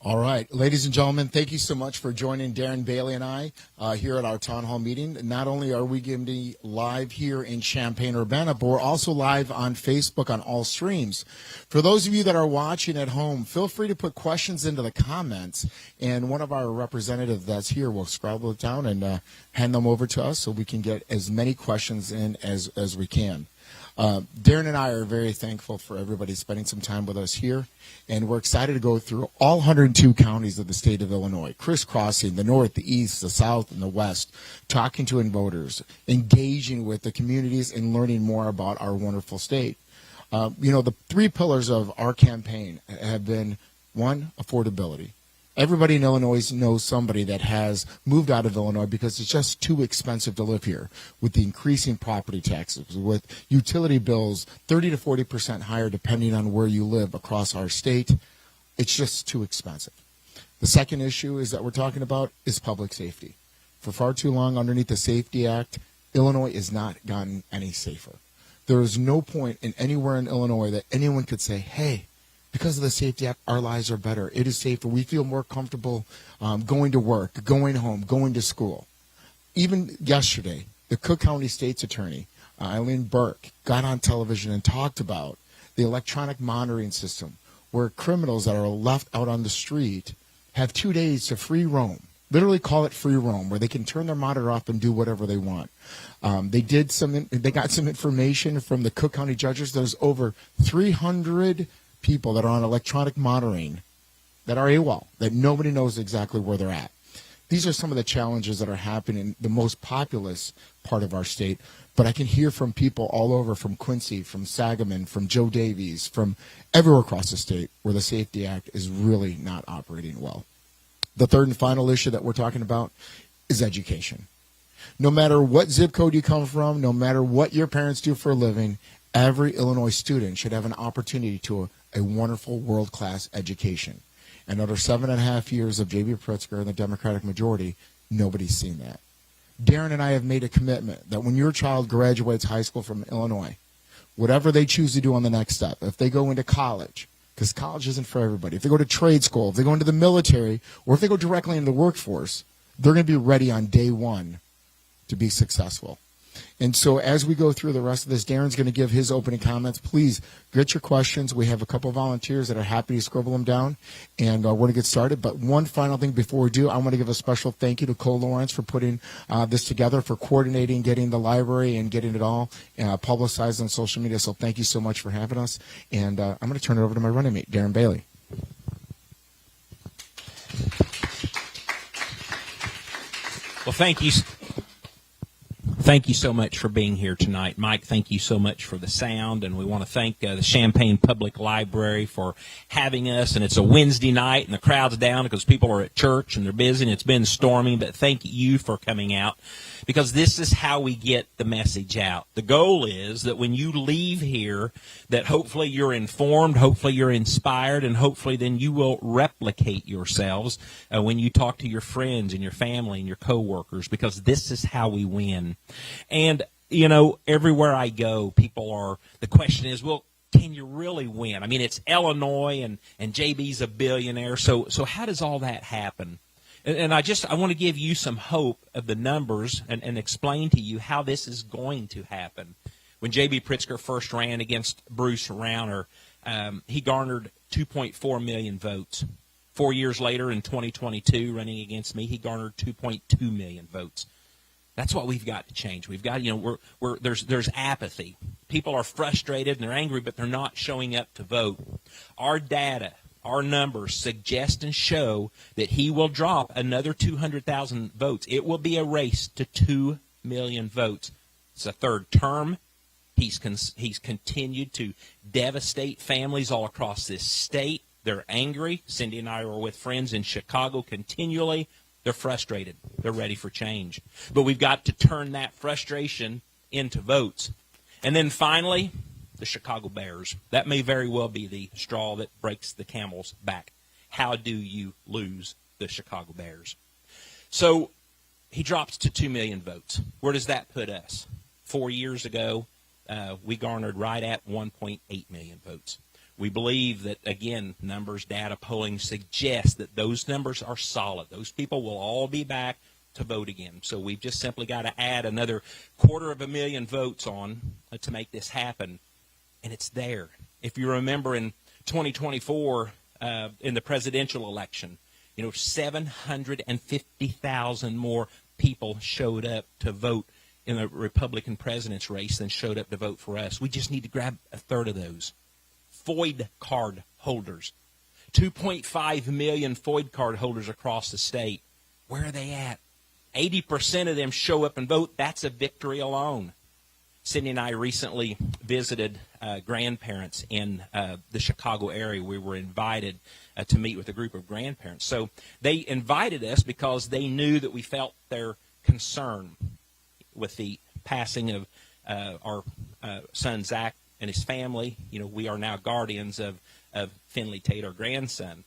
All right, ladies and gentlemen, thank you so much for joining Darren Bailey and I here at our town hall meeting. Not only are we going to be live here in Champaign, Urbana, but we're also live on Facebook on all streams. For those of you that are watching at home, feel free to put questions into the comments, and one of our representatives that's here will scribble it down and hand them over to us so we can get as many questions in as we can. Darren and I are very thankful for everybody spending some time with us here, and we're excited to go through all 102 counties of the state of Illinois, crisscrossing the north, the east, the south, and the west, talking to voters, engaging with the communities, and learning more about our wonderful state. The three pillars of our campaign have been, one, affordability. Everybody in Illinois knows somebody that has moved out of Illinois because it's just too expensive to live here, with the increasing property taxes, with utility bills 30 to 40% higher depending on where you live across our state. It's just too expensive. The second issue is that we're talking about is public safety. For far too long, underneath the Safety Act, Illinois has not gotten any safer. There is no point in anywhere in Illinois that anyone could say, hey, because of the Safety Act, our lives are better. It is safer. We feel more comfortable going to work, going home, going to school. Even yesterday, the Cook County State's Attorney, Eileen Burke, got on television and talked about the electronic monitoring system where criminals that are left out on the street have 2 days to free roam. Literally call it free roam, where they can turn their monitor off and do whatever they want. They got some information from the Cook County judges. There's over 300 people that are on electronic monitoring that are AWOL, that nobody knows exactly where they're at. These are some of the challenges that are happening in the most populous part of our state, but I can hear from people all over, from Quincy, from Sangamon, from Joe Davies, from everywhere across the state where the Safety Act is really not operating well. The third and final issue that we're talking about is education. No matter what zip code you come from, no matter what your parents do for a living, every Illinois student should have an opportunity to a wonderful world-class education. And under 7.5 years of J.B. Pritzker and the Democratic majority, nobody's seen that. Darren and I have made a commitment that when your child graduates high school from Illinois, whatever they choose to do on the next step, if they go into college, because college isn't for everybody, if they go to trade school, if they go into the military, or if they go directly into the workforce, they're going to be ready on day one to be successful. And so as we go through the rest of this, Darren's going to give his opening comments. Please get your questions. We have a couple of volunteers that are happy to scribble them down, and we're going to get started. But one final thing before we do, I want to give a special thank you to Cole Lawrence for putting this together, for coordinating, getting the library, and getting it all publicized on social media. So thank you so much for having us. And I'm going to turn it over to my running mate, Darren Bailey. Well, thank you. Thank you so much for being here tonight. Mike, thank you so much for the sound, and we want to thank the Champaign Public Library for having us. And it's a Wednesday night, and the crowd's down because people are at church, and they're busy, and it's been stormy, but thank you for coming out, because this is how we get the message out. The goal is that when you leave here, that hopefully you're informed, hopefully you're inspired, and hopefully then you will replicate yourselves when you talk to your friends and your family and your coworkers, because this is how we win. And, everywhere I go, the question is, well, can you really win? I mean, it's Illinois, and JB's a billionaire, so how does all that happen? And I want to give you some hope of the numbers and explain to you how this is going to happen. When J.B. Pritzker first ran against Bruce Rauner, he garnered 2.4 million votes. 4 years later, in 2022, running against me, he garnered 2.2 million votes. That's what we've got to change. We've got, there's apathy. People are frustrated and they're angry, but they're not showing up to vote. Our data, our numbers suggest and show that he will drop another 200,000 votes. It will be a race to 2 million votes. It's a third term. He's continued to devastate families all across this state. They're angry. Cindy and I were with friends in Chicago continually. They're frustrated. They're ready for change. But we've got to turn that frustration into votes. And then finally, the Chicago Bears. That may very well be the straw that breaks the camel's back. How do you lose the Chicago Bears? So he drops to 2 million votes. Where does that put us? 4 years ago, we garnered right at 1.8 million votes. We believe that, again, numbers, data, polling suggest that those numbers are solid. Those people will all be back to vote again. So we've just simply got to add another 250,000 votes on to make this happen, and it's there. If you remember in 2024, in the presidential election, 750,000 more people showed up to vote in the Republican president's race than showed up to vote for us. We just need to grab a third of those. FOID card holders, 2.5 million FOID card holders across the state. Where are they at? 80% of them show up and vote. That's a victory alone. Cindy and I recently visited grandparents in the Chicago area. We were invited to meet with a group of grandparents. So they invited us because they knew that we felt their concern with the passing of our son Zach and his family. We are now guardians of Finley Tate, our grandson.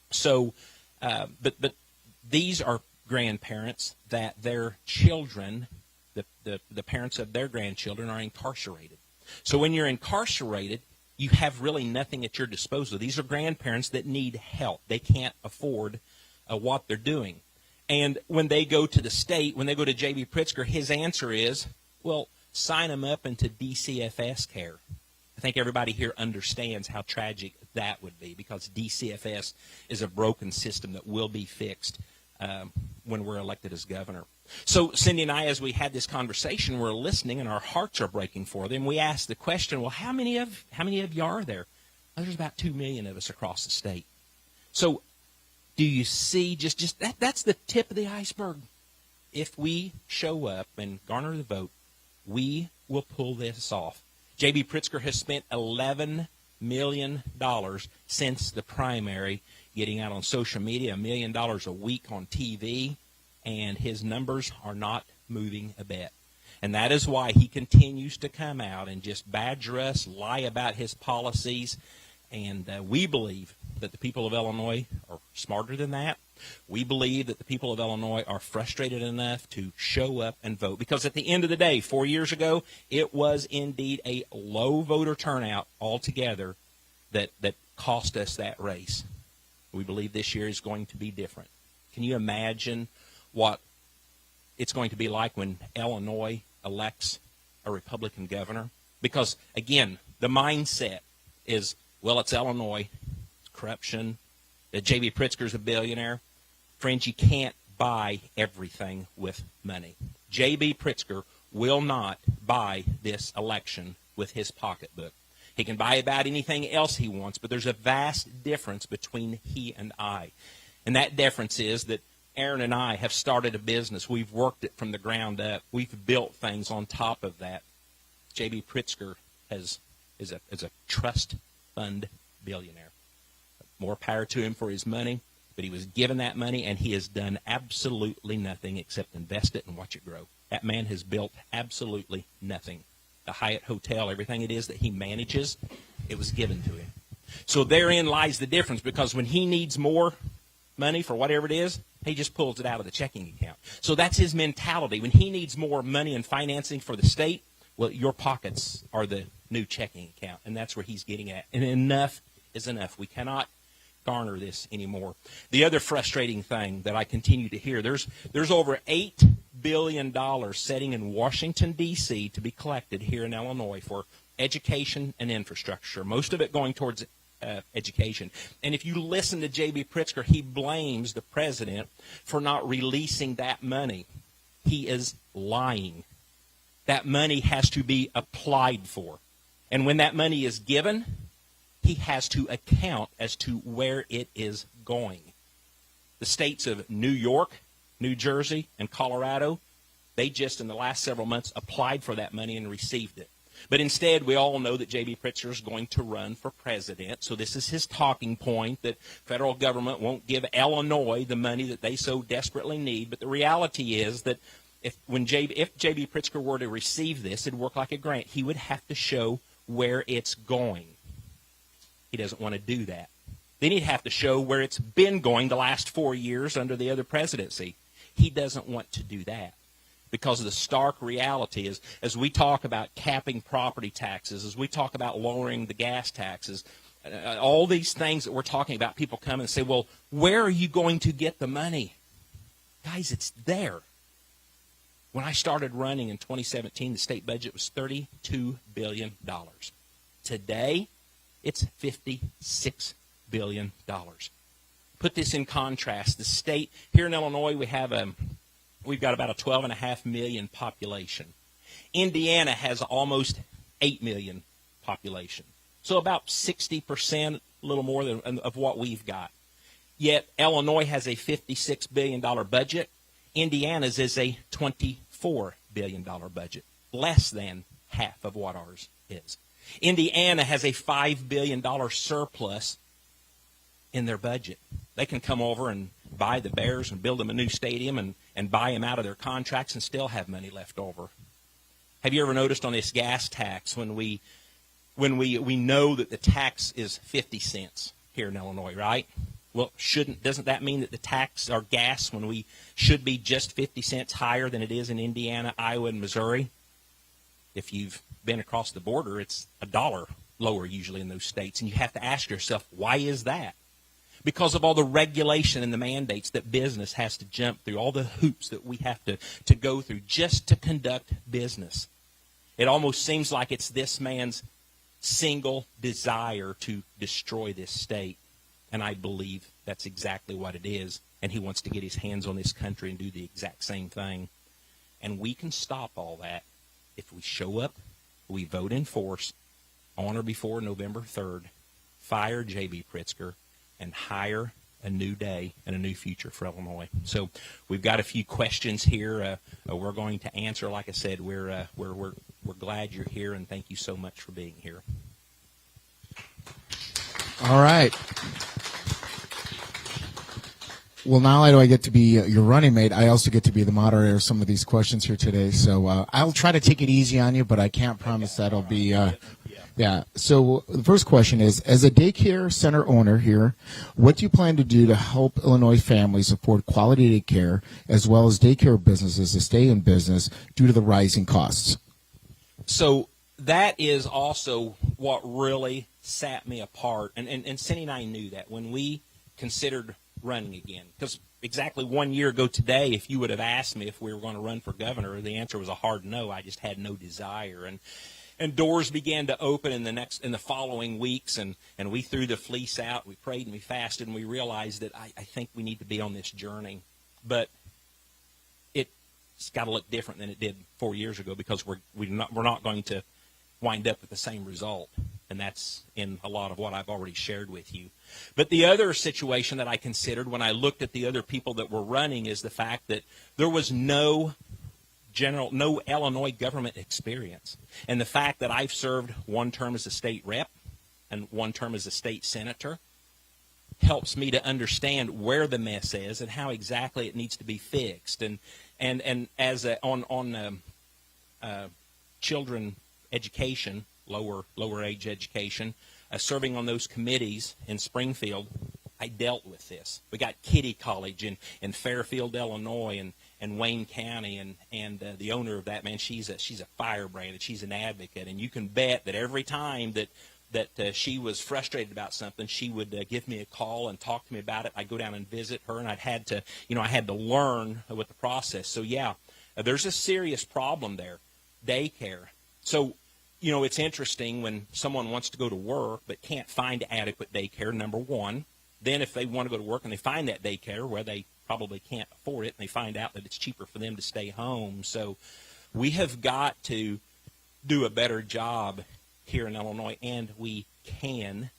So, but these are grandparents that their children, the parents of their grandchildren, are incarcerated. So when you're incarcerated, you have really nothing at your disposal. These are grandparents that need help. They can't afford what they're doing. And when they go to the state, when they go to J.B. Pritzker, his answer is, well, sign them up into DCFS care. I think everybody here understands how tragic that would be, because DCFS is a broken system that will be fixed when we're elected as governor. So Cindy and I, as we had this conversation, we're listening, and our hearts are breaking for them. We asked the question, well, how many of you are there? Well, there's about 2 million of us across the state. So do you see just that's the tip of the iceberg. If we show up and garner the vote, we will pull this off. J.B. Pritzker has spent $11 million since the primary, getting out on social media, $1 million a week on TV, and his numbers are not moving a bit. And that is why he continues to come out and just badger us, lie about his policies. And we believe that the people of Illinois are smarter than that. We believe that the people of Illinois are frustrated enough to show up and vote. Because at the end of the day, 4 years ago, it was indeed a low voter turnout altogether that cost us that race. We believe this year is going to be different. Can you imagine what it's going to be like when Illinois elects a Republican governor? Because, again, the mindset is, well, it's Illinois, it's corruption, J.B. Pritzker's a billionaire. Friends, you can't buy everything with money. J.B. Pritzker will not buy this election with his pocketbook. He can buy about anything else he wants, but there's a vast difference between he and I. And that difference is that Aaron and I have started a business. We've worked it from the ground up. We've built things on top of that. J.B. Pritzker is a trust fund billionaire. More power to him for his money, but he was given that money, and he has done absolutely nothing except invest it and watch it grow. That man has built absolutely nothing. The Hyatt Hotel, everything it is that he manages, it was given to him. So therein lies the difference, because when he needs more money for whatever it is, he just pulls it out of the checking account. So that's his mentality. When he needs more money and financing for the state, well, your pockets are the new checking account, and that's where he's getting at. And enough is enough. We cannot garner this anymore. The other frustrating thing that I continue to hear, there's over $8 billion sitting in Washington, D.C. to be collected here in Illinois for education and infrastructure, most of it going towards education. And if you listen to J.B. Pritzker, he blames the president for not releasing that money. He is lying. That money has to be applied for. And when that money is given, he has to account as to where it is going. The states of New York, New Jersey, and Colorado, they just in the last several months applied for that money and received it. But instead, we all know that J.B. Pritzker is going to run for president. So this is his talking point, that federal government won't give Illinois the money that they so desperately need. But the reality is that if J.B. Pritzker were to receive this, it'd work like a grant. He would have to show where it's going. He doesn't want to do that. Then he'd have to show where it's been going the last 4 years under the other presidency. He doesn't want to do that, because of the stark reality is, as we talk about capping property taxes, as we talk about lowering the gas taxes, all these things that we're talking about, people come and say, well, where are you going to get the money? Guys, it's there. When I started running in 2017, the state budget was $32 billion. Today, it's $56 billion. Put this in contrast. The state, here in Illinois, we've got about a 12.5 million population. Indiana has almost 8 million population. So about 60%, a little more than of what we've got. Yet Illinois has a $56 billion budget. Indiana's is a $24 billion budget, less than half of what ours is. Indiana has a $5 billion surplus in their budget. They can come over and buy the Bears and build them a new stadium and buy them out of their contracts and still have money left over. Have you ever noticed on this gas tax when we know that the tax is 50 cents here in Illinois, right? Well, doesn't that mean that the tax, our gas, when we should be just 50 cents higher than it is in Indiana, Iowa, and Missouri? If you've been across the border, it's $1 lower usually in those states. And you have to ask yourself, why is that? Because of all the regulation and the mandates that business has to jump through, all the hoops that we have to go through just to conduct business. It almost seems like it's this man's single desire to destroy this state. And I believe that's exactly what it is. And he wants to get his hands on this country and do the exact same thing. And we can stop all that if we show up, we vote in force, on or before November 3rd, fire J.B. Pritzker, and hire a new day and a new future for Illinois. So we've got a few questions here. We're going to answer. Like I said, we're glad you're here, and thank you so much for being here. All right. Well, not only do I get to be your running mate, I also get to be the moderator of some of these questions here today. So I'll try to take it easy on you, but I can't promise that'll be yeah. So the first question is, as a daycare center owner here, what do you plan to do to help Illinois families afford quality daycare as well as daycare businesses to stay in business due to the rising costs? So that is also what really set me apart. And Cindy and I knew that when we considered running again. Because exactly 1 year ago today, if you would have asked me if we were going to run for governor, the answer was a hard no. I just had no desire. And doors began to open in the following weeks, and we threw the fleece out. We prayed and we fasted, and we realized that I think we need to be on this journey. But it's got to look different than it did 4 years ago, because we're not going to wind up with the same result. And that's in a lot of what I've already shared with you. But the other situation that I considered when I looked at the other people that were running is the fact that there was no Illinois government experience. And the fact that I've served one term as a state rep and one term as a state senator helps me to understand where the mess is and how exactly it needs to be fixed. And as on children education, lower age education, serving on those committees in Springfield, I dealt with this. We got Kitty College in Fairfield, Illinois, and Wayne County, and the owner of that, man, she's a firebrand, and she's an advocate, and you can bet that every time that she was frustrated about something, she would give me a call and talk to me about it. I'd go down and visit her, and I had to learn what the process. So yeah, there's a serious problem there, daycare. So it's interesting when someone wants to go to work but can't find adequate daycare, number one. Then if they want to go to work and they find that daycare where they probably can't afford it, and they find out that it's cheaper for them to stay home. So we have got to do a better job here in Illinois, and we can,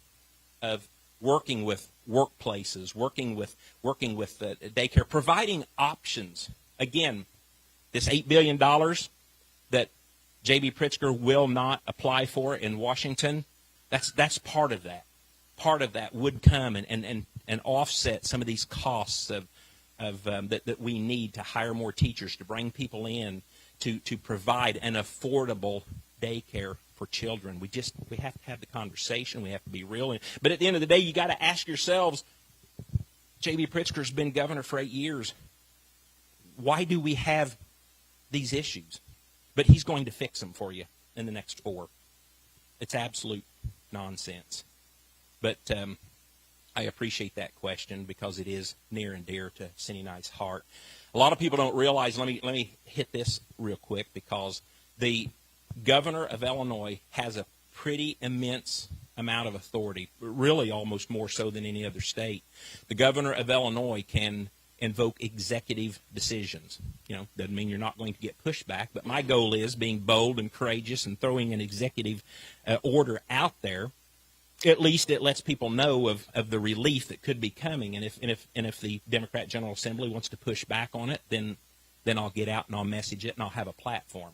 of working with workplaces, working with daycare, providing options. Again, this $8 billion that J.B. Pritzker will not apply for in Washington, that's part of that. Part of that would come and offset some of these costs that we need to hire more teachers, to bring people in, to provide an affordable daycare for children. We have to have the conversation. We have to be real. But at the end of the day, you got to ask yourselves, J.B. Pritzker's been governor for 8 years. Why do we have these issues? But he's going to fix them for you in the next 4. It's absolute nonsense. But I appreciate that question because it is near and dear to Cindy and I's heart. A lot of people don't realize, let me hit this real quick, because the governor of Illinois has a pretty immense amount of authority, really almost more so than any other state. The governor of Illinois can invoke executive decisions. Doesn't mean you're not going to get pushback, but my goal is being bold and courageous and throwing an executive order out there. At least it lets people know of the relief that could be coming, and if the Democrat General Assembly wants to push back on it, then I'll get out and I'll message it and I'll have a platform.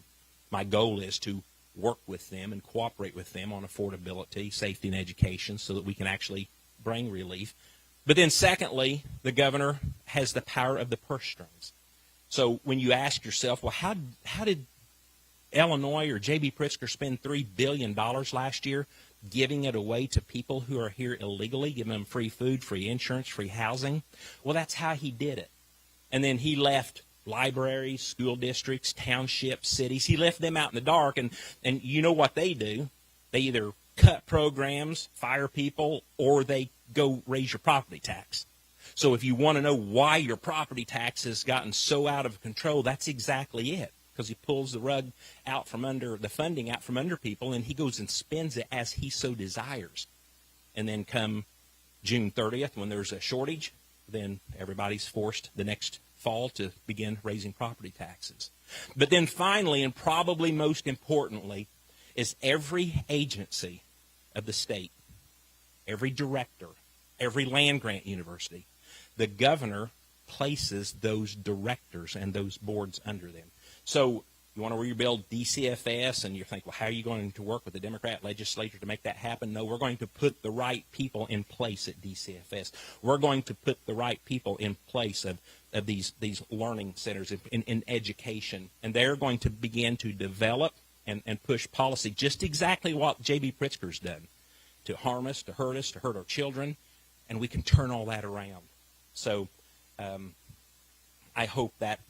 My goal is to work with them and cooperate with them on affordability, safety, and education so that we can actually bring relief. But then secondly, the governor has the power of the purse strings. So when you ask yourself, well, how did Illinois or J.B. Pritzker spend $3 billion last year giving it away to people who are here illegally, giving them free food, free insurance, free housing? Well, that's how he did it. And then he left libraries, school districts, townships, cities. He left them out in the dark, and you know what they do? They either cut programs, fire people, or they go raise your property tax. So if you want to know why your property tax has gotten so out of control, that's exactly it. Because he pulls the rug out from under, the funding out from under people, and he goes and spends it as he so desires. And then come June 30th, when there's a shortage, then everybody's forced the next fall to begin raising property taxes. But then finally, and probably most importantly, is every agency of the state, every director, every land-grant university, the governor places those directors and those boards under them. So you want to rebuild DCFS, and you think, well, how are you going to work with the Democrat legislature to make that happen? No, we're going to put the right people in place at DCFS. We're going to put the right people in place of these learning centers in education, and they're going to begin to develop and push policy, just exactly what J.B. Pritzker's done, to harm us, to hurt our children, and we can turn all that around. So I hope that,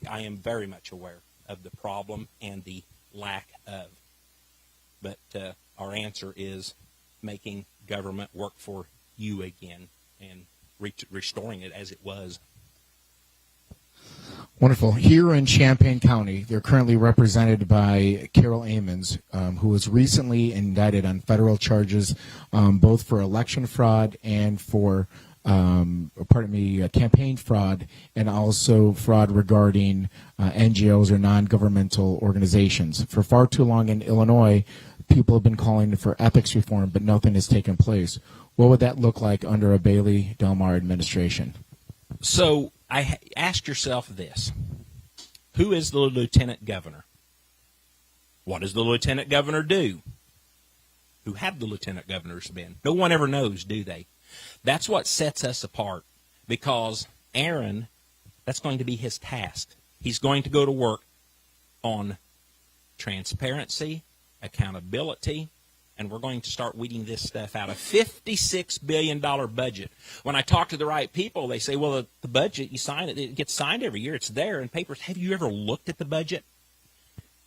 I am very much aware of the problem and the lack of. But our answer is making government work for you again and restoring it as it was. Wonderful. Here in Champaign County, they're currently represented by Carol Amons, who was recently indicted on federal charges, both for election fraud and for campaign fraud, and also fraud regarding NGOs or non-governmental organizations. For far too long in Illinois, people have been calling for ethics reform, but nothing has taken place. What would that look like under a Bailey Del Mar administration? So ask yourself this. Who is the lieutenant governor? What does the lieutenant governor do? Who have the lieutenant governors been? No one ever knows, do they? That's what sets us apart, because Aaron, that's going to be his task. He's going to go to work on transparency, accountability, and we're going to start weeding this stuff out. A $56 billion budget. When I talk to the right people, they say, well, the budget, you sign it, it gets signed every year. It's there in papers. Have you ever looked at the budget?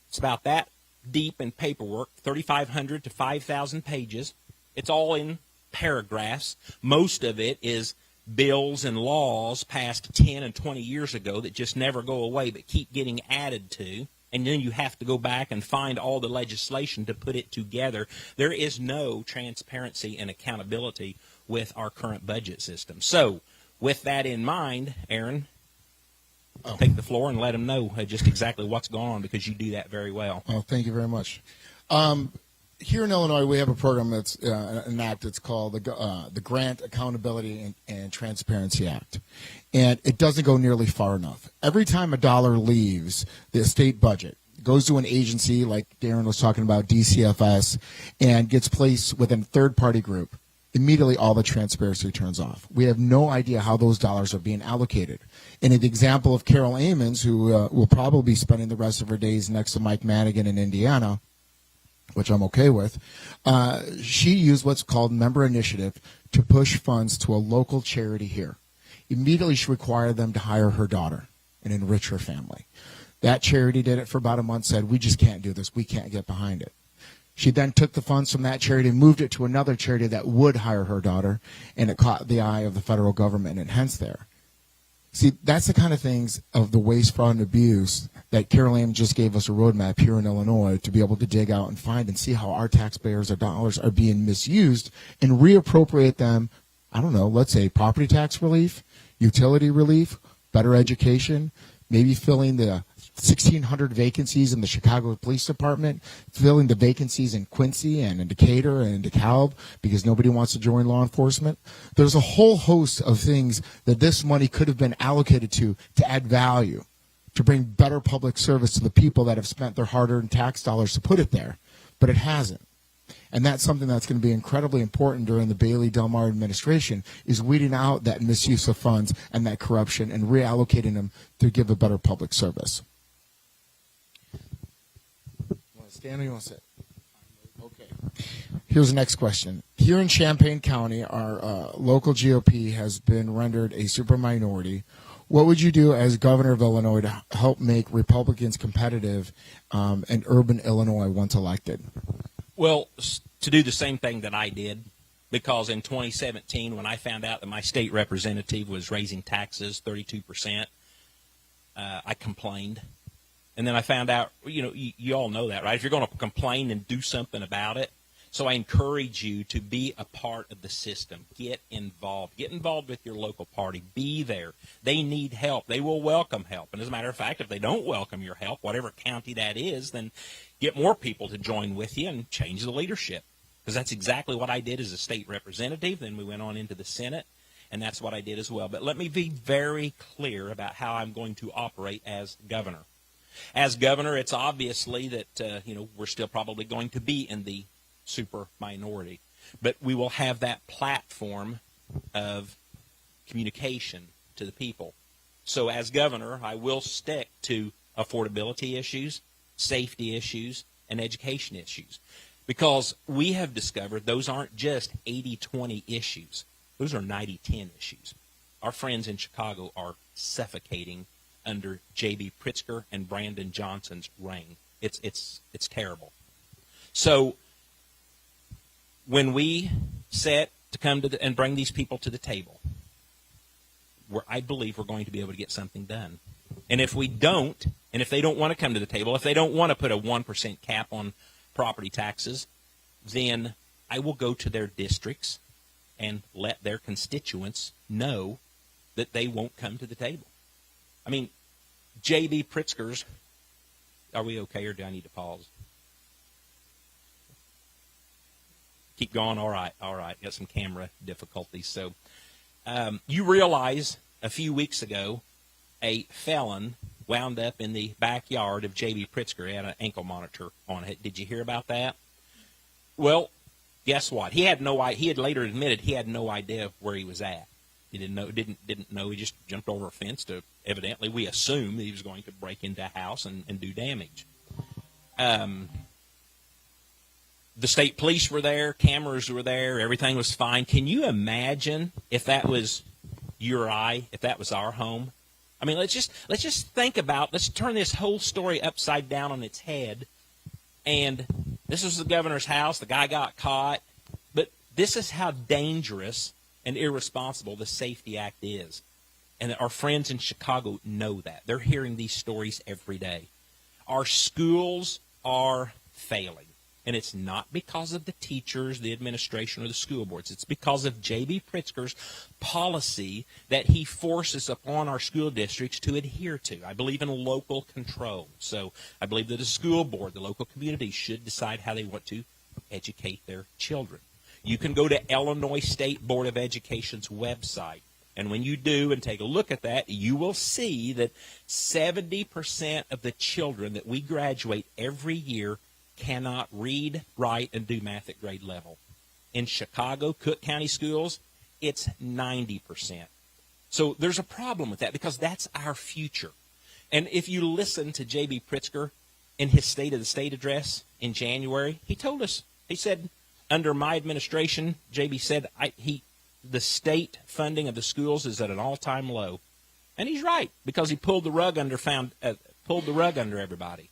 It's about that deep in paperwork, 3,500 to 5,000 pages. It's all in paragraphs. Most of it is bills and laws passed 10 and 20 years ago that just never go away but keep getting added to. And then you have to go back and find all the legislation to put it together. There is no transparency and accountability with our current budget system. So with that in mind, Aaron, take the floor and let them know just exactly what's going on, because you do that very well. Oh, thank you very much. Here in Illinois, we have a program that's an act. It's called the Grant Accountability and Transparency Act, and it doesn't go nearly far enough. Every time a dollar leaves the state budget, goes to an agency like Darren was talking about, DCFS, and gets placed within a third-party group, immediately all the transparency turns off. We have no idea how those dollars are being allocated. And an example of Carol Amons, who will probably be spending the rest of her days next to Mike Madigan in Indiana, which I'm okay with, she used what's called member initiative to push funds to a local charity here. Immediately, she required them to hire her daughter and enrich her family. That charity did it for about a month, said, we just can't do this. We can't get behind it. She then took the funds from that charity and moved it to another charity that would hire her daughter, and it caught the eye of the federal government and hence there. See, that's the kind of things of the waste, fraud, and abuse that Carol Ann just gave us a roadmap here in Illinois to be able to dig out and find and see how our taxpayers' dollars are being misused and reappropriate them, I don't know, let's say property tax relief, utility relief, better education, maybe filling the 1,600 vacancies in the Chicago Police Department, filling the vacancies in Quincy and in Decatur and in DeKalb because nobody wants to join law enforcement. There's a whole host of things that this money could have been allocated to add value, to bring better public service to the people that have spent their hard-earned tax dollars to put it there, but it hasn't. And that's something that's going to be incredibly important during the Bailey-Delmar administration, is weeding out that misuse of funds and that corruption and reallocating them to give a better public service. You want to stand or you want to sit? Okay. Here's the next question. Here in Champaign County, our local GOP has been rendered a super minority. What would you do as governor of Illinois to help make Republicans competitive in urban Illinois once elected? Well, to do the same thing that I did, because in 2017, when I found out that my state representative was raising taxes 32%, I complained. And then I found out, you all know that, right? If you're going to complain and do something about it. So I encourage you to be a part of the system. Get involved. Get involved with your local party. Be there. They need help. They will welcome help. And as a matter of fact, if they don't welcome your help, whatever county that is, then get more people to join with you and change the leadership. Because that's exactly what I did as a state representative. Then we went on into the Senate, and that's what I did as well. But let me be very clear about how I'm going to operate as governor. As governor, it's obviously that, we're still probably going to be in the super minority. But we will have that platform of communication to the people. So as governor, I will stick to affordability issues, safety issues, and education issues. Because we have discovered those aren't just 80-20 issues. Those are 90-10 issues. Our friends in Chicago are suffocating under J.B. Pritzker and Brandon Johnson's reign. It's terrible. So when we set to come to and bring these people to the table, I believe we're going to be able to get something done. And if we don't, and if they don't want to come to the table, if they don't want to put a 1% cap on property taxes, then I will go to their districts and let their constituents know that they won't come to the table. I mean, J.B. Pritzker's, are we okay or do I need to pause? Keep going. All right. Got some camera difficulties. So you realize a few weeks ago a felon wound up in the backyard of J.B. Pritzker. He had an ankle monitor on it. Did you hear about that? Well, guess what? He had later admitted he had no idea where he was at. He didn't know. He just jumped over a fence to, evidently, we assume he was going to break into a house and do damage. The state police were there, cameras were there, everything was fine. Can you imagine if that was you or I, if that was our home? I mean, let's just think about, let's turn this whole story upside down on its head. And this was the governor's house. The guy got caught. But this is how dangerous and irresponsible the Safety Act is. And our friends in Chicago know that. They're hearing these stories every day. Our schools are failing. And it's not because of the teachers, the administration, or the school boards. It's because of J.B. Pritzker's policy that he forces upon our school districts to adhere to. I believe in local control. So I believe that the school board, the local community, should decide how they want to educate their children. You can go to Illinois State Board of Education's website. And when you do and take a look at that, you will see that 70% of the children that we graduate every year cannot read, write, and do math at grade level. In Chicago, Cook County schools, it's 90%. So there's a problem with that because that's our future. And if you listen to J.B. Pritzker in his State of the State address in January, he told us, he said, under my administration, J.B. said, the state funding of the schools is at an all-time low. And he's right, because he pulled the rug under everybody.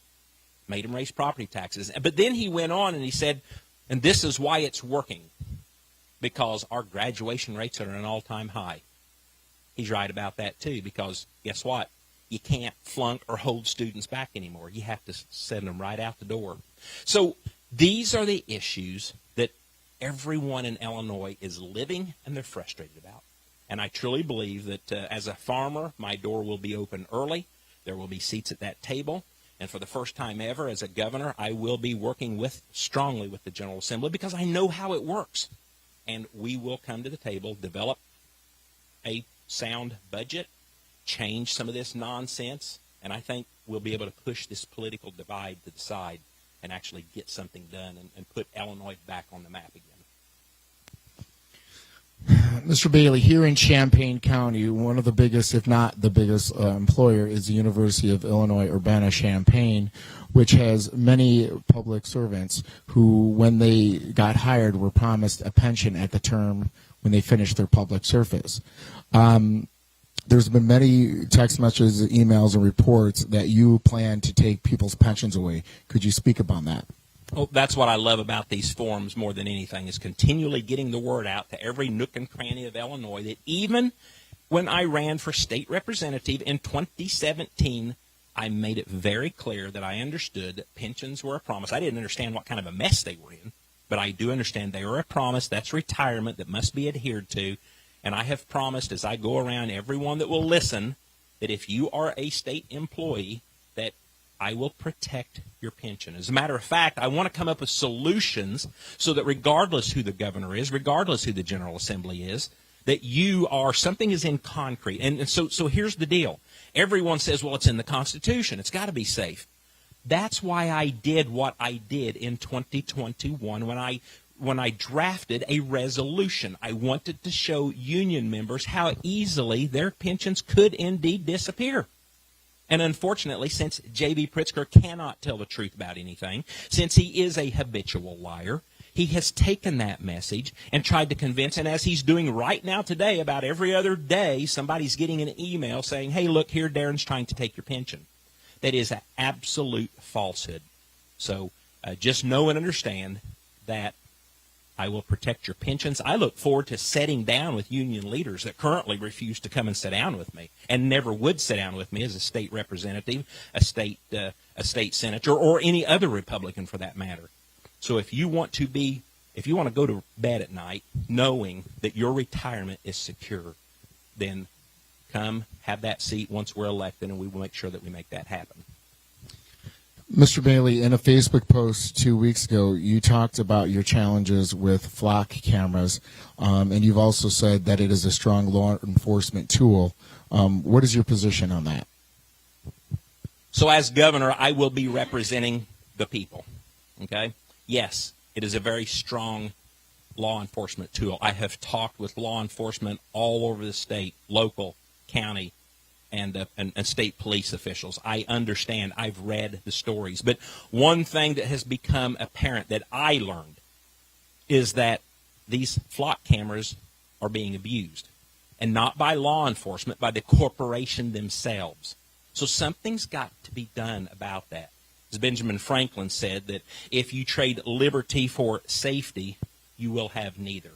made him raise property taxes. But then he went on and he said, and this is why it's working, because our graduation rates are at an all-time high. He's right about that too, because guess what? You can't flunk or hold students back anymore. You have to send them right out the door. So these are the issues that everyone in Illinois is living and they're frustrated about. And I truly believe that as a farmer, my door will be open early. There will be seats at that table. And for the first time ever, as a governor, I will be working strongly with the General Assembly because I know how it works. And we will come to the table, develop a sound budget, change some of this nonsense, and I think we'll be able to push this political divide to the side and actually get something done and put Illinois back on the map again. Mr. Bailey, here in Champaign County, one of the biggest, if not the biggest, employer is the University of Illinois Urbana-Champaign, which has many public servants who, when they got hired, were promised a pension at the term when they finished their public service. There's been many text messages, emails, and reports that you plan to take people's pensions away. Could you speak about that? Well, that's what I love about these forums more than anything, is continually getting the word out to every nook and cranny of Illinois that even when I ran for state representative in 2017, I made it very clear that I understood that pensions were a promise. I didn't understand what kind of a mess they were in, but I do understand they are a promise. That's retirement that must be adhered to. And I have promised, as I go around, everyone that will listen, that if you are a state employee, that I will protect your pension. As a matter of fact, I want to come up with solutions so that regardless who the governor is, regardless who the General Assembly is, that something is in concrete. And so here's the deal. Everyone says, well, it's in the Constitution. It's got to be safe. That's why I did what I did in 2021 when I drafted a resolution. I wanted to show union members how easily their pensions could indeed disappear. And unfortunately, since J.B. Pritzker cannot tell the truth about anything, since he is a habitual liar, he has taken that message and tried to convince, and as he's doing right now today, about every other day, somebody's getting an email saying, hey, look, here, Darren's trying to take your pension. That is an absolute falsehood. So just know and understand that I will protect your pensions. I look forward to sitting down with union leaders that currently refuse to come and sit down with me and never would sit down with me as a state representative, a state senator, or any other Republican for that matter. So if you want to go to bed at night knowing that your retirement is secure, then come have that seat once we're elected, and we will make sure that we make that happen. Mr. Bailey, in a Facebook post 2 weeks ago, you talked about your challenges with flock cameras, and you've also said that it is a strong law enforcement tool. What is your position on that? So as governor, I will be representing the people, okay? Yes, it is a very strong law enforcement tool. I have talked with law enforcement all over the state, local, county, and state police officials. I understand. I've read the stories. But one thing that has become apparent that I learned is that these flock cameras are being abused. And not by law enforcement, by the corporation themselves. So something's got to be done about that. As Benjamin Franklin said, that if you trade liberty for safety, you will have neither.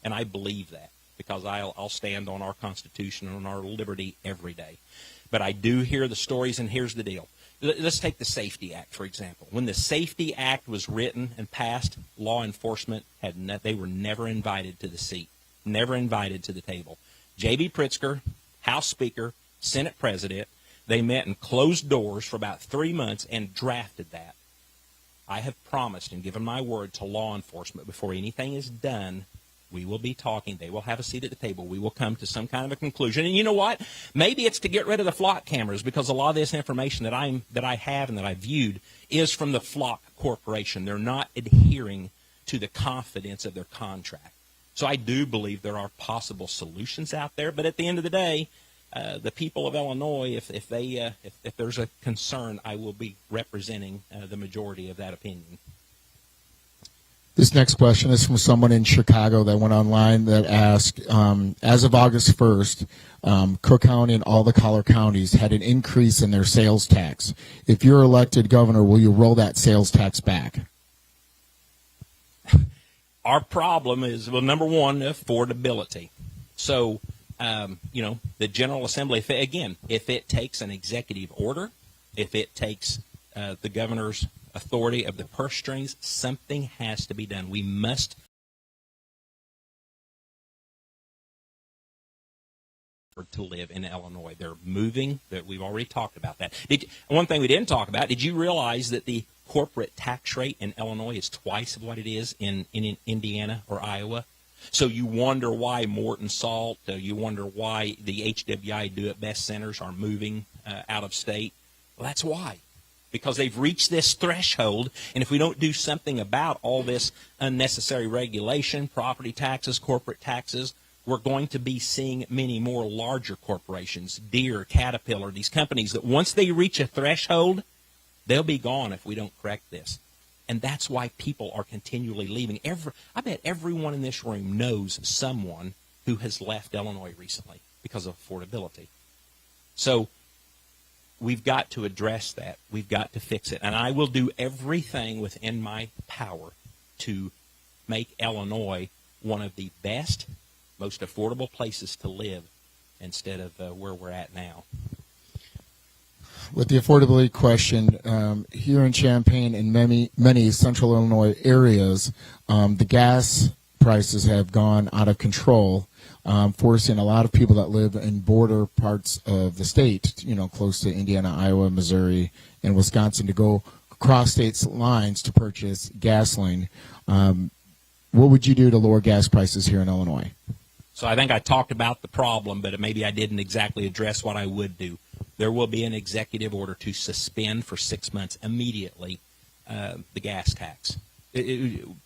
And I believe that, because I'll stand on our Constitution and on our liberty every day. But I do hear the stories, and here's the deal. Let's take the Safety Act, for example. When the Safety Act was written and passed, law enforcement they were never invited to the seat, never invited to the table. J.B. Pritzker, House Speaker, Senate President, they met in closed doors for about 3 months and drafted that. I have promised and given my word to law enforcement before anything is done, we will be talking. They will have a seat at the table. We will come to some kind of a conclusion. And you know what? Maybe it's to get rid of the flock cameras, because a lot of this information that I have and that I viewed is from the flock corporation. They're not adhering to the confidence of their contract. So I do believe there are possible solutions out there. But at the end of the day, the people of Illinois, if there's a concern, I will be representing the majority of that opinion. This next question is from someone in Chicago that went online that asked, as of August 1st, Cook County and all the collar counties had an increase in their sales tax. If you're elected governor, will you roll that sales tax back? Our problem is, well, number one, affordability. So, the General Assembly, if it takes an executive order, if it takes the governor's authority of the purse strings, something has to be done. We must to live in Illinois. They're moving. That we've already talked about that. One thing we didn't talk about, did you realize that the corporate tax rate in Illinois is twice of what it is in Indiana or Iowa? So you wonder why Morton Salt, you wonder why the HWI Do It Best centers are moving out of state. Well, that's why. Because they've reached this threshold, and if we don't do something about all this unnecessary regulation, property taxes, corporate taxes, we're going to be seeing many more larger corporations, Deere, Caterpillar, these companies that once they reach a threshold, they'll be gone if we don't correct this. And that's why people are continually leaving. I bet everyone in this room knows someone who has left Illinois recently because of affordability. So we've got to address that. We've got to fix it. And I will do everything within my power to make Illinois one of the best, most affordable places to live instead of where we're at now. With the affordability question, here in Champaign and many central Illinois areas, the gas prices have gone out of control, forcing a lot of people that live in border parts of the state, close to Indiana, Iowa, Missouri, and Wisconsin, to go across state lines to purchase gasoline. What would you do to lower gas prices here in Illinois? So I think I talked about the problem, but maybe I didn't exactly address what I would do. There will be an executive order to suspend for 6 months immediately the gas tax.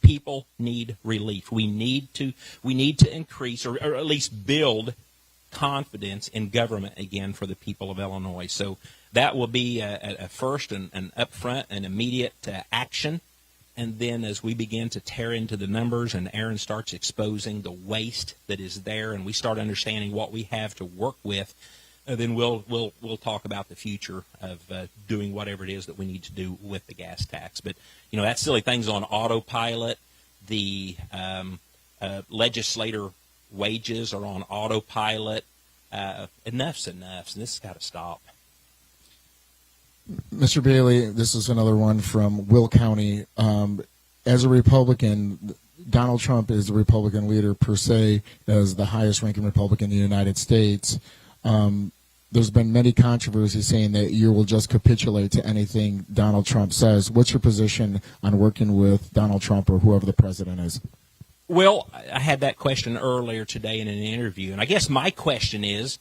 People need relief. We need to increase or at least build confidence in government again for the people of Illinois. So that will be a first and upfront and immediate action. And then as we begin to tear into the numbers and Aaron starts exposing the waste that is there and we start understanding what we have to work with, then we'll talk about the future of doing whatever it is that we need to do with the gas tax. But, that silly thing's on autopilot. The legislator wages are on autopilot. Enough's enough, and this has got to stop. Mr. Bailey, this is another one from Will County. As a Republican, Donald Trump is the Republican leader per se, as the highest-ranking Republican in the United States. There's been many controversies saying that you will just capitulate to anything Donald Trump says. What's your position on working with Donald Trump or whoever the president is? Well, I had that question earlier today in an interview, and I guess my question is,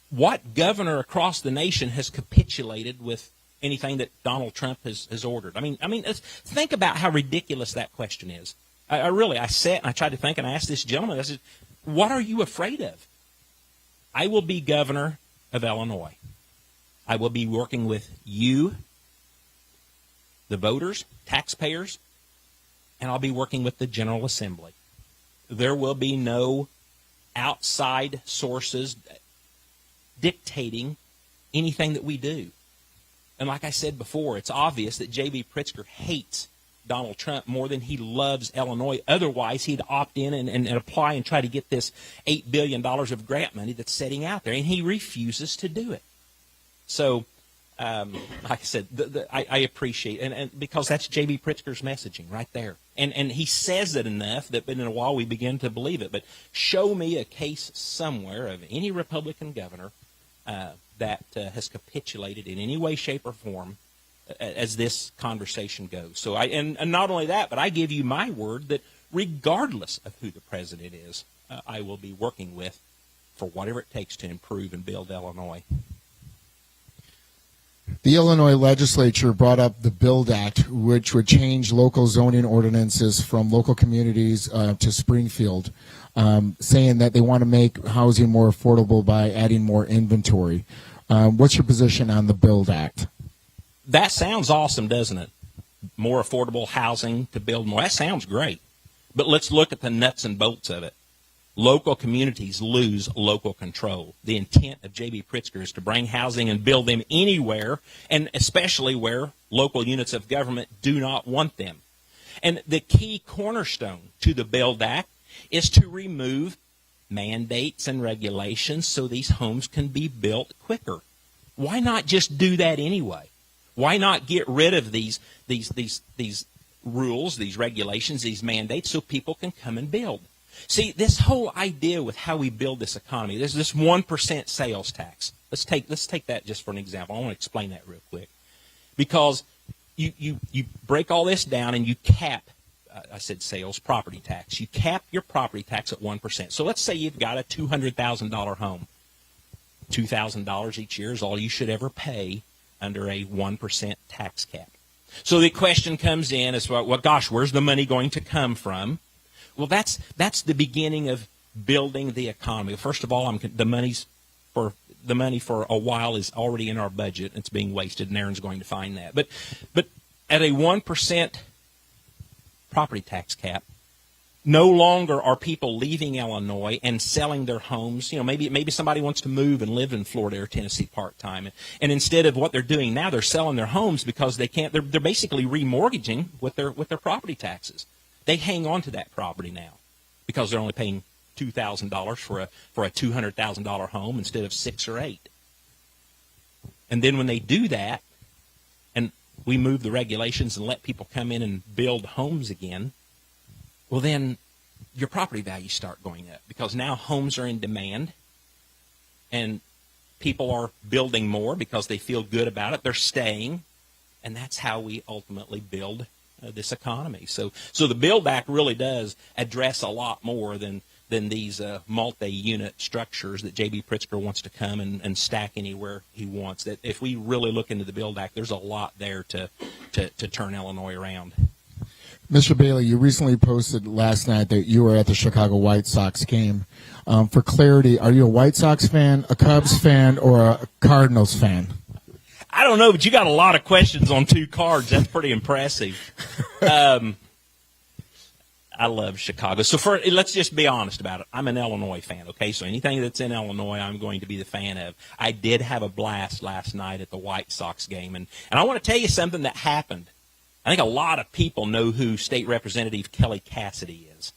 what governor across the nation has capitulated with anything that Donald Trump has ordered? I mean, think about how ridiculous that question is. I sat and I tried to think, and I asked this gentleman, I said, what are you afraid of? I will be governor of Illinois. I will be working with you, the voters, taxpayers, and I'll be working with the General Assembly. There will be no outside sources dictating anything that we do. And like I said before, it's obvious that J.B. Pritzker hates Donald Trump more than he loves Illinois. Otherwise, he'd opt in and apply and try to get this $8 billion of grant money that's sitting out there, and he refuses to do it. So, like I said, I appreciate it, and because that's J.B. Pritzker's messaging right there. And he says it enough that in a while we begin to believe it. But show me a case somewhere of any Republican governor that has capitulated in any way, shape, or form as this conversation goes. So and not only that, but I give you my word that regardless of who the president is, I will be working with for whatever it takes to improve and build Illinois. The Illinois legislature brought up the BUILD Act, which would change local zoning ordinances from local communities to Springfield, saying that they want to make housing more affordable by adding more inventory. What's your position on the BUILD Act? That sounds awesome, doesn't it? more affordable housing to build more. That sounds great. But let's look at the nuts and bolts of it. Local communities lose local control. The intent of J.B. Pritzker is to bring housing and build them anywhere, and especially where local units of government do not want them. And the key cornerstone to the Build Act is to remove mandates and regulations so these homes can be built quicker. Why not just do that anyway? Why not get rid of these rules, these regulations, these mandates so people can come and build? See, this whole idea with how we build this economy, there's this 1% sales tax. Let's take that just for an example. I want to explain that real quick. Because you break all this down and you cap, I said sales, property tax. You cap your property tax at 1%. So let's say you've got a $200,000 home. $2,000 each year is all you should ever pay under a 1% tax cap. So the question comes in is, well, gosh, where's the money going to come from? Well, that's the beginning of building the economy. First of all, the money for a while is already in our budget. It's being wasted, and Aaron's going to find that. But at a 1% property tax cap, no longer are people leaving Illinois and selling their homes. Maybe somebody wants to move and live in Florida or Tennessee part-time. And instead of what they're doing now, they're selling their homes because they can't. They're basically remortgaging with their property taxes. They hang on to that property now because they're only paying $2,000 for a $200,000 home instead of $6,000 or $8,000. And then when they do that, and we move the regulations and let people come in and build homes again, well, then your property values start going up because now homes are in demand and people are building more because they feel good about it. They're staying, and that's how we ultimately build this economy. So the Build Act really does address a lot more than these multi-unit structures that J.B. Pritzker wants to come and stack anywhere he wants. That if we really look into the Build Act, there's a lot there to turn Illinois around. Mr. Bailey, you recently posted last night that you were at the Chicago White Sox game. For clarity, are you a White Sox fan, a Cubs fan, or a Cardinals fan? I don't know, but you got a lot of questions on 2 cards. That's pretty impressive. I love Chicago. So let's just be honest about it. I'm an Illinois fan, okay? So anything that's in Illinois, I'm going to be the fan of. I did have a blast last night at the White Sox game. And I want to tell you something that happened. I think a lot of people know who State Representative Kelly Cassidy is.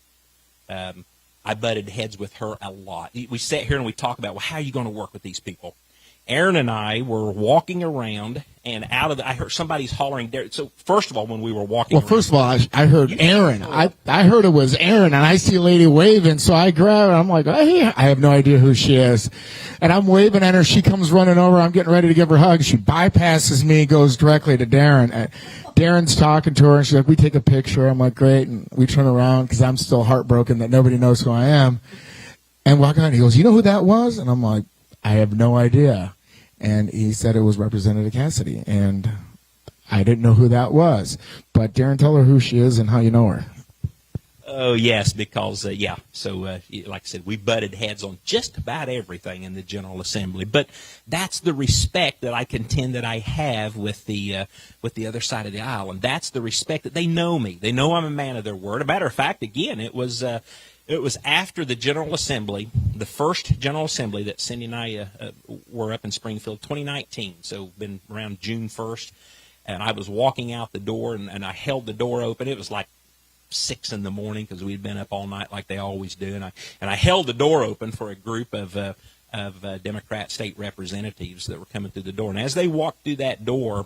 I butted heads with her a lot. We sat here and we talk about, well, how are you going to work with these people? Aaron and I were walking around, and I heard somebody's hollering there. So first of all, when we were walking around, first of all, I heard Aaron. I heard it was Aaron, and I see a lady waving, so I grab her. I'm like, hey, I have no idea who she is. And I'm waving at her. She comes running over. I'm getting ready to give her a hug. She bypasses me, goes directly to Darren. And Darren's talking to her, and she's like, we take a picture. I'm like, great. And we turn around because I'm still heartbroken that nobody knows who I am. And walk on. He goes, you know who that was? And I'm like, I have no idea. And he said it was Representative Cassidy. And I didn't know who that was. But Darren, tell her who she is and how you know her. Oh, yes, because, So, like I said, we butted heads on just about everything in the General Assembly. But that's the respect that I contend that I have with the other side of the aisle. And that's the respect that they know me. They know I'm a man of their word. As a matter of fact, again, it was after the General Assembly, the first General Assembly that Cindy and I were up in Springfield, 2019. So been around June 1st. And I was walking out the door, and I held the door open. It was like 6 in the morning because we'd been up all night like they always do. And I held the door open for a group of Democrat state representatives that were coming through the door. And as they walked through that door,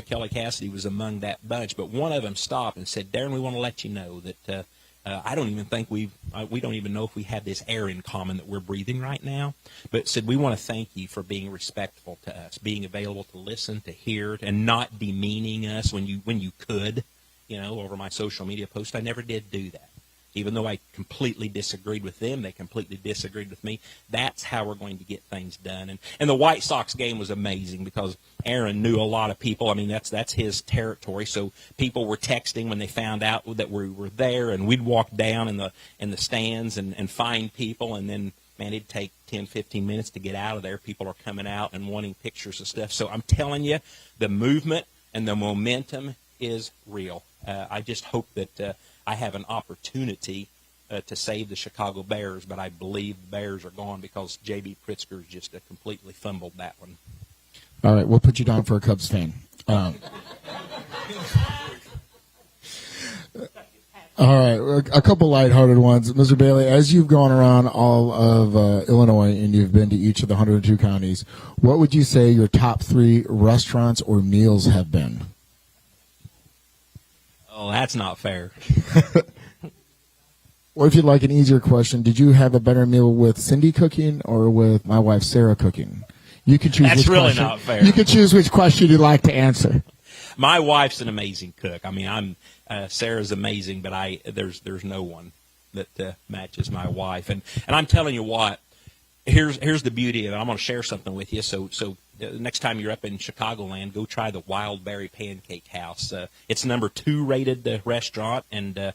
Kelly Cassidy was among that bunch. But one of them stopped and said, Darren, we want to let you know that I don't even think we don't even know if we have this air in common that we're breathing right now. But said, we want to thank you for being respectful to us, being available to listen, to hear, and not demeaning us when you could. Over my social media post, I never did do that. Even though I completely disagreed with them, they completely disagreed with me. That's how we're going to get things done. And the White Sox game was amazing because Aaron knew a lot of people. I mean, that's his territory. So people were texting when they found out that we were there, and we'd walk down in the stands and find people, and then, man, it'd take 10, 15 minutes to get out of there. People are coming out and wanting pictures of stuff. So I'm telling you, the movement and the momentum is real. I just hope that I have an opportunity to save the Chicago Bears, but I believe the Bears are gone because J.B. Pritzker just completely fumbled that one. All right, we'll put you down for a Cubs fan. All right, a couple lighthearted ones. Mr. Bailey, as you've gone around all of Illinois and you've been to each of the 102 counties, what would you say your top 3 restaurants or meals have been? Oh, that's not fair. Or if you'd like an easier question, did you have a better meal with Cindy cooking or with my wife Sarah cooking? You can choose. That's which really question. not fair. You can choose which question you'd like to answer. My wife's an amazing cook. I mean, Sarah's amazing, but there's no one that matches my wife. And I'm telling you what, here's the beauty of it. I'm going to share something with you. So next time you're up in Chicagoland, go try the Wild Berry Pancake House. It's number 2 rated restaurant, and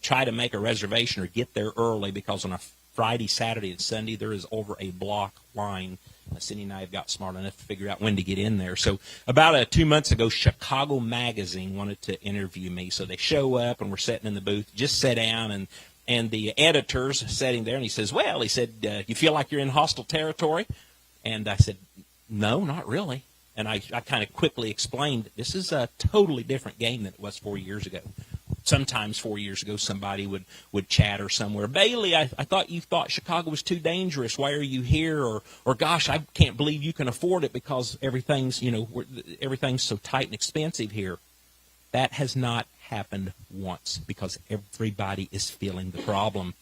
try to make a reservation or get there early because on a Friday, Saturday, and Sunday there is over a block line. Cindy and I have got smart enough to figure out when to get in there. So about 2 months ago, Chicago Magazine wanted to interview me. So they show up, and we're sitting in the booth, just sat down, and the editor's sitting there, and he said, you feel like you're in hostile territory? And I said, no, not really. And I kind of quickly explained, this is a totally different game than it was 4 years ago. Sometimes 4 years ago, somebody would chatter somewhere, Bailey, I thought you thought Chicago was too dangerous. Why are you here? Or gosh, I can't believe you can afford it because everything's so tight and expensive here. That has not happened once because everybody is feeling the problem.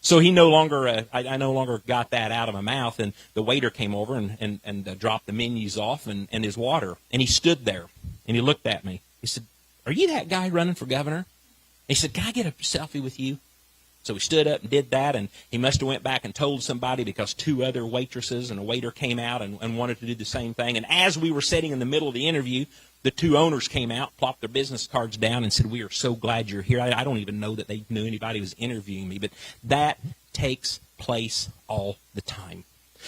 So he no longer, I no longer got that out of my mouth, and the waiter came over and dropped the menus off and his water, and he stood there and he looked at me. He said, "Are you that guy running for governor?" He said, "Can I get a selfie with you?" So he stood up and did that, and he must have went back and told somebody because 2 other waitresses and a waiter came out and wanted to do the same thing. And as we were sitting in the middle of the interview, the 2 owners came out, plopped their business cards down, and said, "We are so glad you're here." I don't even know that they knew anybody was interviewing me, but that takes place all the time.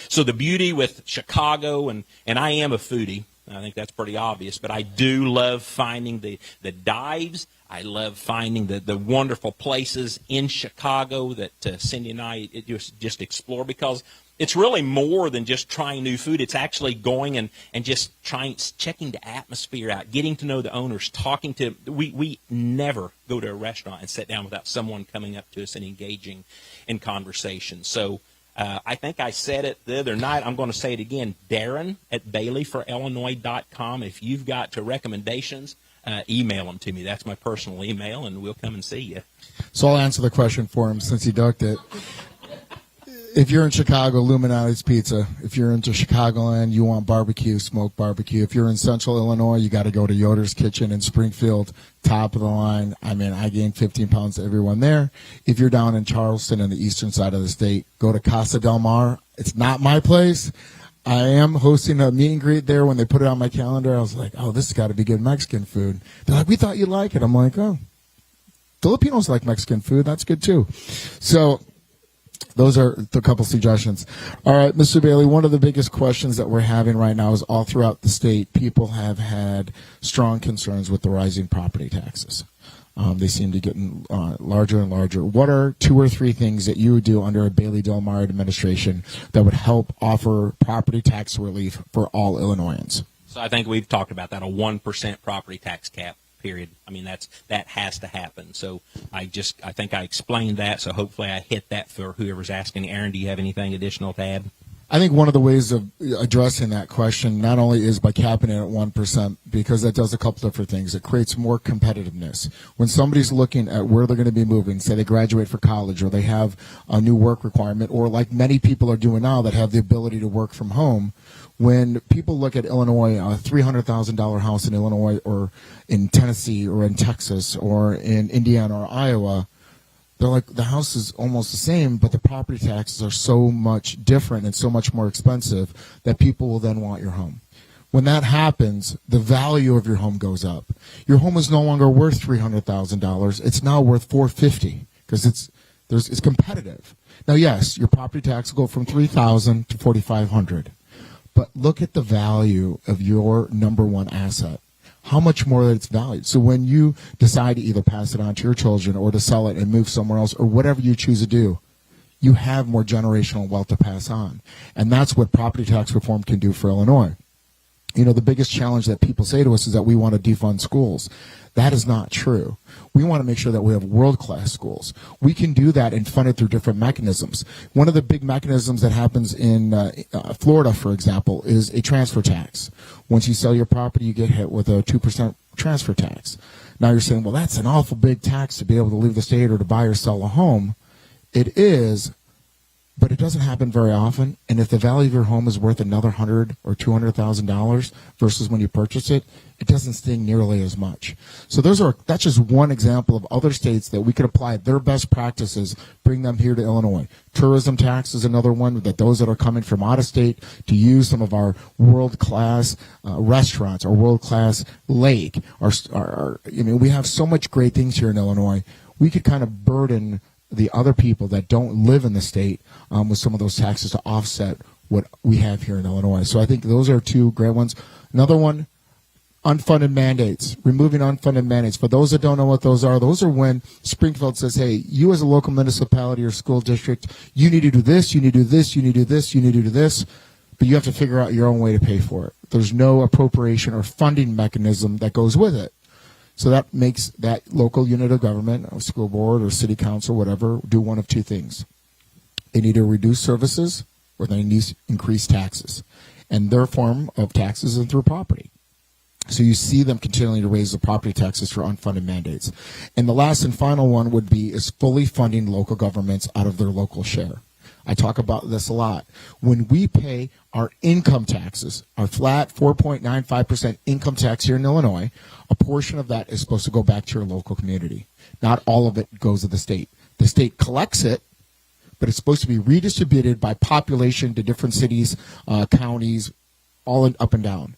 So the beauty with Chicago, and I am a foodie, I think that's pretty obvious, but I do love finding the dives. I love finding the wonderful places in Chicago that Cindy and I just explore, because it's really more than just trying new food. It's actually going and just checking the atmosphere out, getting to know the owners, talking to. We never go to a restaurant and sit down without someone coming up to us and engaging in conversation. So I think I said it the other night. I'm going to say it again. Darren at BaileyForIllinois.com. If you've got recommendations, email them to me. That's my personal email, and we'll come and see you. So I'll answer the question for him since he ducked it. If you're in Chicago, Illuminati's Pizza. If you're into Chicagoland, you want barbecue, smoked barbecue. If you're in Central Illinois, you got to go to Yoder's Kitchen in Springfield, top of the line. I mean, I gained 15 pounds, everyone there. If you're down in Charleston on the eastern side of the state, go to Casa Del Mar. It's not my place. I am hosting a meet and greet there. When they put it on my calendar, I was like, oh, this has got to be good Mexican food. They're like, we thought you'd like it. I'm like, oh, Filipinos like Mexican food. That's good, too. So those are a couple suggestions. All right, Mr. Bailey, one of the biggest questions that we're having right now is all throughout the state, people have had strong concerns with the rising property taxes. They seem to get larger and larger. What are 2 or 3 things that you would do under a Bailey Del Mar administration that would help offer property tax relief for all Illinoisans? So I think we've talked about that, a 1% property tax cap. Period. I mean, that has to happen. So I think I explained that. So hopefully I hit that for whoever's asking. Aaron, do you have anything additional to add? I think one of the ways of addressing that question not only is by capping it at 1%, because that does a couple different things. It creates more competitiveness. When somebody's looking at where they're going to be moving, say they graduate for college or they have a new work requirement, or like many people are doing now that have the ability to work from home, when people look at Illinois, a $300,000 house in Illinois or in Tennessee or in Texas or in Indiana or Iowa, they're like, the house is almost the same, but the property taxes are so much different and so much more expensive that people will then want your home. When that happens, the value of your home goes up. Your home is no longer worth $300,000. It's now worth $450,000 because it's competitive. Now, yes, your property tax will go from $3,000 to $4,500. But look at the value of your number one asset. how much more it's valued. So when you decide to either pass it on to your children or to sell it and move somewhere else or whatever you choose to do, you have more generational wealth to pass on. And that's what property tax reform can do for Illinois. You know, the biggest challenge that people say to us is that we want to defund schools. That is not true. We want to make sure that we have world-class schools. We can do that and fund it through different mechanisms. One of the big mechanisms that happens in Florida, for example, is a transfer tax. Once you sell your property, you get hit with a 2% transfer tax. Now you're saying, well, that's an awful big tax to be able to leave the state or to buy or sell a home. It is, but it doesn't happen very often. And if the value of your home is worth another $100,000 or $200,000 versus when you purchase it, it doesn't sting nearly as much. So that's just one example of other states that we could apply their best practices, bring them here to Illinois. Tourism tax is another one, that those that are coming from out of state to use some of our world-class restaurants, our world-class lake. We have so much great things here in Illinois. We could kind of burden the other people that don't live in the state with some of those taxes to offset what we have here in Illinois. So I think those are two great ones. Another one, unfunded mandates, removing unfunded mandates. For those that don't know what those are when Springfield says, hey, you as a local municipality or school district, you need to do this, you need to do this, you need to do this, you need to do this, but you have to figure out your own way to pay for it. There's no appropriation or funding mechanism that goes with it. So that makes that local unit of government, or school board or city council, whatever, do one of two things. They need to reduce services or they need to increase taxes. And their form of taxes is through property. So you see them continuing to raise the property taxes for unfunded mandates. And the last and final one is fully funding local governments out of their local share. I talk about this a lot. When we pay our income taxes, our flat 4.95% income tax here in Illinois, a portion of that is supposed to go back to your local community. Not all of it goes to the state. The state collects it, but it's supposed to be redistributed by population to different cities, counties, up and down.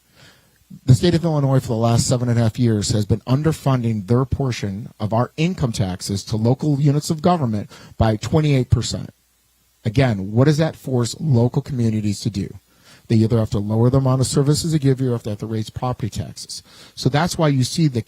The state of Illinois for the last 7.5 years has been underfunding their portion of our income taxes to local units of government by 28%. Again, what does that force local communities to do? They either have to lower the amount of services they give you or they have to raise property taxes. So that's why you see the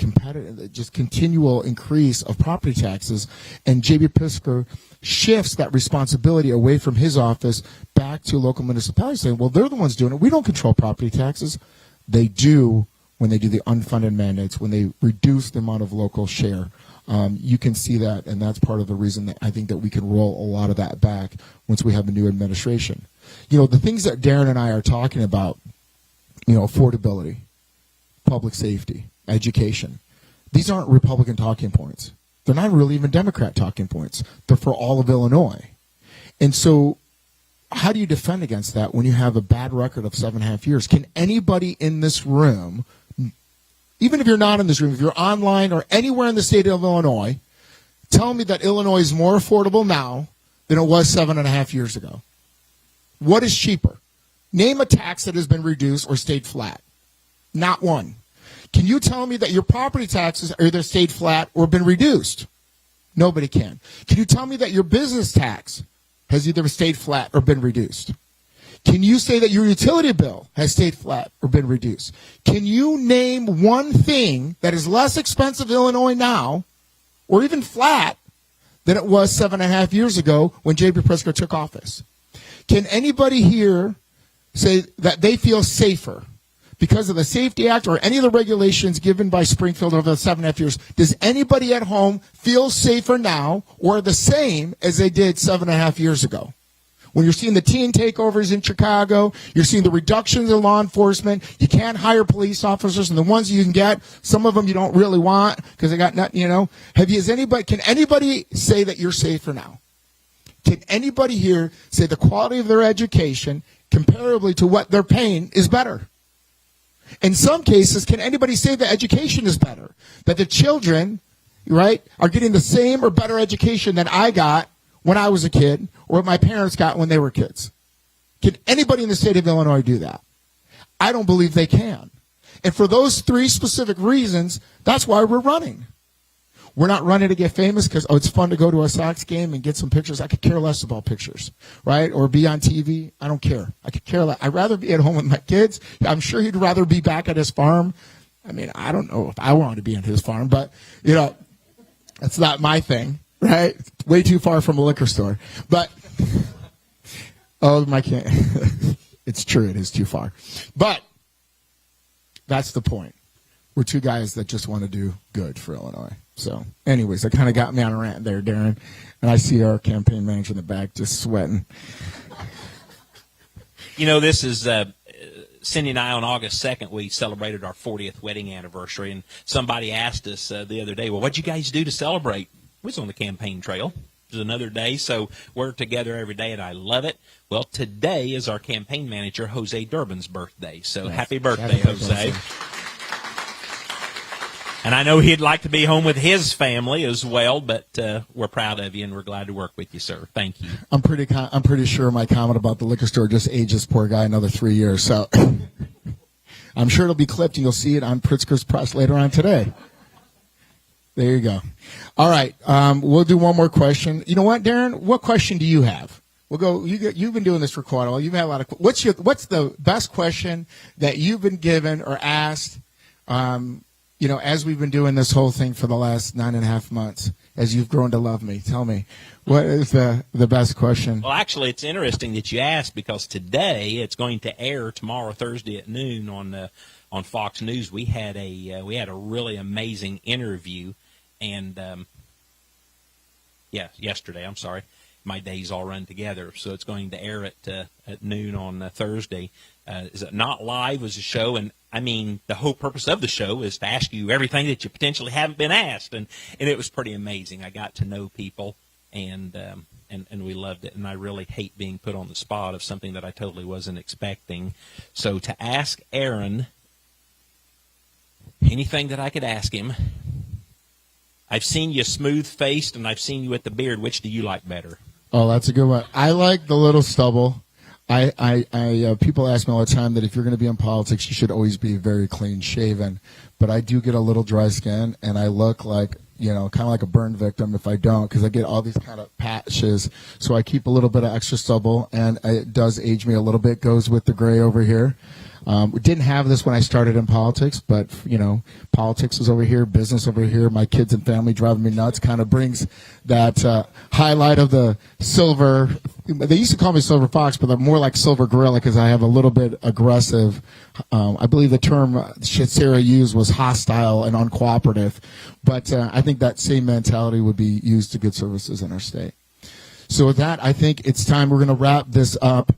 just continual increase of property taxes. And J.B. Pritzker shifts that responsibility away from his office back to local municipalities, saying, well, they're the ones doing it. We don't control property taxes. They do when they do the unfunded mandates, when they reduce the amount of local share. You can see that, and that's part of the reason that I think that we can roll a lot of that back once we have a new administration. You know, the things that Darren and I are talking about, affordability, public safety, education, these aren't Republican talking points. They're not really even Democrat talking points. They're for all of Illinois. And so how do you defend against that when you have a bad record of 7.5 years? Can anybody in this room, even if you're not in this room, if you're online or anywhere in the state of Illinois, tell me that Illinois is more affordable now than it was 7.5 years ago? What is cheaper? Name a tax that has been reduced or stayed flat. Not one. Can you tell me that your property taxes either stayed flat or been reduced? Nobody can. Can you tell me that your business tax has either stayed flat or been reduced? Can you say that your utility bill has stayed flat or been reduced? Can you name one thing that is less expensive in Illinois now, or even flat, than it was 7.5 years ago when J.B. Pritzker took office? Can anybody here say that they feel safer because of the Safety Act or any of the regulations given by Springfield over the 7.5 years? Does anybody at home feel safer now or the same as they did 7.5 years ago? When you're seeing the teen takeovers in Chicago, you're seeing the reductions in law enforcement, you can't hire police officers, and the ones you can get, some of them you don't really want because they got nothing, Can anybody say that you're safer now? Can anybody here say the quality of their education, comparably to what they're paying, is better? In some cases, can anybody say that education is better? That the children, right, are getting the same or better education than I got when I was a kid, or what my parents got when they were kids? Can anybody in the state of Illinois do that? I don't believe they can. And for those three specific reasons, that's why we're running. We're not running to get famous because, it's fun to go to a Sox game and get some pictures. I could care less about pictures, right? Or be on TV. I don't care. I could care less. I'd rather be at home with my kids. I'm sure he'd rather be back at his farm. I mean, I don't know if I want to be on his farm, but, that's not my thing, right? It's way too far from a liquor store. But, it's true, it is too far. But that's the point. We're two guys that just want to do good for Illinois. So, anyways, that kind of got me on a rant there, Darren. And I see our campaign manager in the back just sweating. This is Cindy and I on August 2nd, we celebrated our 40th wedding anniversary. And somebody asked us the other day, well, what'd you guys do to celebrate? We was on the campaign trail. It was another day, so we're together every day, and I love it. Well, today is our campaign manager, Jose Durbin's birthday. So happy birthday, Jose. And I know he'd like to be home with his family as well, but we're proud of you, and we're glad to work with you, sir. Thank you. I'm pretty sure my comment about the liquor store just aged this poor guy another 3 years. So I'm sure it'll be clipped, and you'll see it on Pritzker's Press later on today. There you go. All right, we'll do one more question. You know what, Darren? What question do you have? We'll go. You've been doing this for quite a while. You've had a lot of. What's the best question that you've been given or asked? As we've been doing this whole thing for the last 9.5 months, as you've grown to love me, tell me, what is the best question? Well, actually, it's interesting that you asked, because today it's going to air tomorrow, Thursday at noon on Fox News. We had a really amazing interview, and yesterday. I'm sorry, my days all run together. So it's going to air at noon on Thursday. Is it not live as a show? And I mean, the whole purpose of the show is to ask you everything that you potentially haven't been asked, and it was pretty amazing. I got to know people, and we loved it. And I really hate being put on the spot of something that I totally wasn't expecting. So to ask Aaron anything that I could ask him, I've seen you smooth-faced, and I've seen you with the beard. Which do you like better? Oh, that's a good one. I like the little stubble. People ask me all the time that if you're going to be in politics, you should always be very clean shaven. But I do get a little dry skin, and I look like, kind of like a burn victim if I don't, because I get all these kind of patches. So I keep a little bit of extra stubble, and it does age me a little bit. Goes with the gray over here. We didn't have this when I started in politics, but, politics is over here, business over here, my kids and family driving me nuts, kind of brings that highlight of the silver. They used to call me Silver Fox, but I'm more like Silver Gorilla because I have a little bit aggressive. I believe the term Sarah used was hostile and uncooperative, but I think that same mentality would be used to good services in our state. So with that, I think it's time. We're going to wrap this up.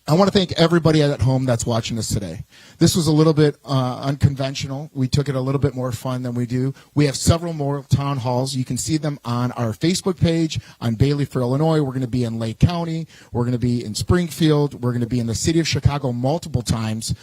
I want to thank everybody at home that's watching us today. This was a little bit unconventional. We took it a little bit more fun than we do. We have several more town halls. You can see them on our Facebook page, on Bailey for Illinois. We're going to be in Lake County. We're going to be in Springfield. We're going to be in the city of Chicago multiple times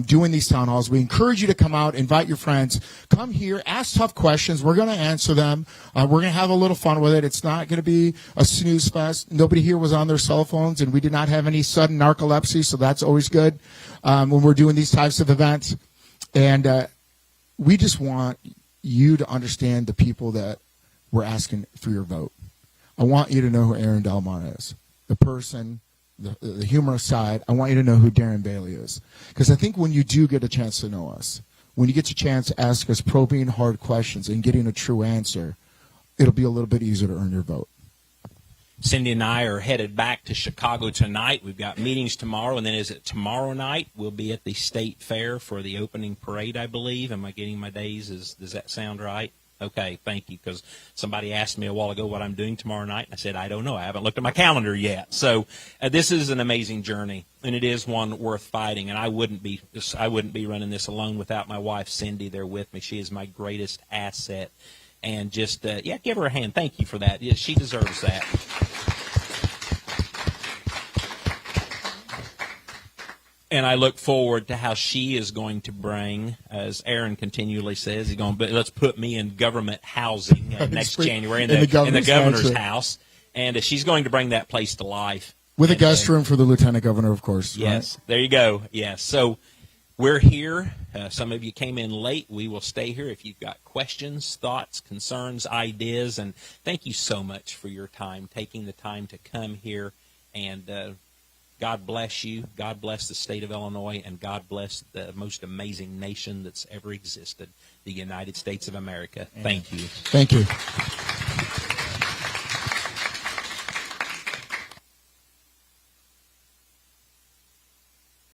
doing these town halls. We encourage you to come out, invite your friends. Come here, ask tough questions. We're going to answer them. We're going to have a little fun with it. It's not going to be a snooze fest. Nobody here was on their cell phones, and we did not have any sudden narcolepsy, so that's always good when we're doing these types of events. And we just want you to understand the people that we're asking for your vote. I want you to know who Aaron Delmont is, the person, the humorous side. I want you to know who Darren Bailey is. Because I think when you do get a chance to know us, when you get a chance to ask us probing hard questions and getting a true answer, it'll be a little bit easier to earn your vote. Cindy and I are headed back to Chicago tonight. We've got meetings tomorrow, and then is it tomorrow night? We'll be at the State Fair for the opening parade, I believe. Am I getting my days? Does that sound right? Okay, thank you, because somebody asked me a while ago what I'm doing tomorrow night, and I said, I don't know. I haven't looked at my calendar yet. So this is an amazing journey, and it is one worth fighting, and I wouldn't be running this alone without my wife, Cindy, there with me. She is my greatest asset. And just, give her a hand. Thank you for that. Yeah, she deserves that. And I look forward to how she is going to bring, as Aaron continually says, he's going, let's put me in government housing next January in the governor's house. And she's going to bring that place to life. With a guest room for the lieutenant governor, of course. Yes, right? There you go. Yes. So we're here. Some of you came in late. We will stay here if you've got questions, thoughts, concerns, ideas. And thank you so much for your time, taking the time to come here. And God bless you. God bless the state of Illinois, and God bless the most amazing nation that's ever existed, the United States of America. Thank you. Thank you.